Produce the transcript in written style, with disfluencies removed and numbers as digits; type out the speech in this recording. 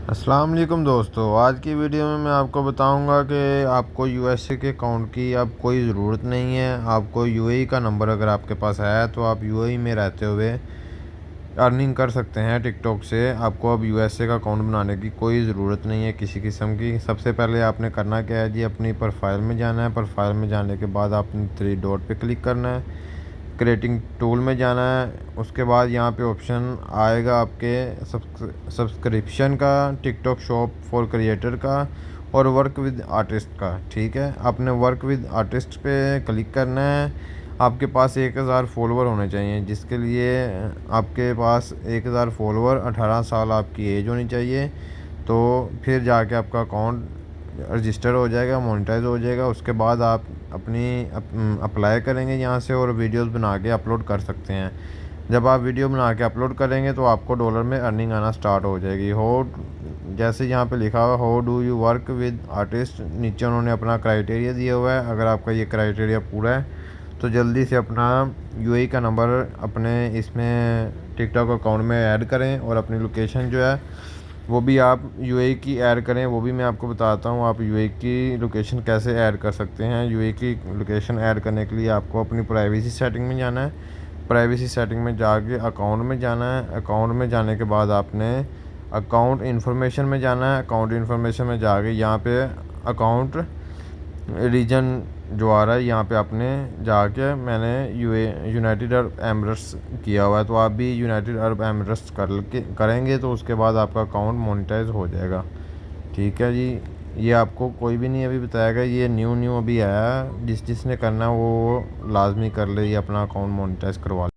अस्सलाम वालेकुम दोस्तों, आज की वीडियो में मैं आपको बताऊंगा कि आपको यूएसए के अकाउंट की अब कोई ज़रूरत नहीं है। आपको यूएई का नंबर अगर आपके पास है तो आप यूएई में रहते हुए अर्निंग कर सकते हैं टिकटॉक से। आपको अब यूएसए का अकाउंट बनाने की कोई ज़रूरत नहीं है किसी किस्म की। सबसे पहले आपने करना क्या है जी, अपनी प्रोफाइल में जाना है। प्रोफाइल में जाने के बाद आपने थ्री डॉट पे क्लिक करना है, क्रिएटिंग टूल में जाना है। उसके बाद यहाँ पे ऑप्शन आएगा आपके सब्सक्रिप्शन का, टिकटॉक शॉप फॉर क्रिएटर का और वर्क विद आर्टिस्ट का। ठीक है, आपने वर्क विद आर्टिस्ट पे क्लिक करना है। आपके पास 1000 फॉलोवर होने चाहिए, जिसके लिए आपके पास 1000 फॉलोवर, 18 साल आपकी एज होनी चाहिए। तो फिर जाके आपका अकाउंट रजिस्टर हो जाएगा, मोनेटाइज हो जाएगा। उसके बाद आप अपनी अप्लाई करेंगे यहाँ से और वीडियोस बना के अपलोड कर सकते हैं। जब आप वीडियो बना के अपलोड करेंगे तो आपको डॉलर में अर्निंग आना स्टार्ट हो जाएगी। जैसे यहाँ पे लिखा हुआ how do you work with artist, नीचे उन्होंने अपना क्राइटेरिया दिया हुआ है। अगर आपका ये क्राइटेरिया पूरा है तो जल्दी से अपना यूएई का नंबर अपने इसमें टिकटॉक अकाउंट में ऐड करें और अपनी लोकेशन जो है वो भी आप यूएई की ऐड करें। वो भी मैं आपको बताता हूँ आप यूएई की लोकेशन कैसे ऐड कर सकते हैं। यूएई की लोकेशन ऐड करने के लिए आपको अपनी प्राइवेसी सेटिंग में जाना है। प्राइवेसी सेटिंग में जाके अकाउंट में जाना है। अकाउंट में जाने के बाद आपने अकाउंट इन्फॉर्मेशन में जाना है। अकाउंट इन्फॉर्मेशन में जाके यहाँ पे अकाउंट रीजन जो आ रहा है यहाँ पे आपने जाके, मैंने यूनाइटेड अरब एमिरेट्स किया हुआ है, तो आप भी यूनाइटेड अरब एमिरेट्स करेंगे तो उसके बाद आपका अकाउंट मोनेटाइज हो जाएगा। ठीक है जी, ये आपको कोई भी नहीं अभी बताएगा, ये न्यू अभी आया है। जिसने करना है वो लाजमी कर ले, ये अपना अकाउंट मोनेटाइज करवा ले।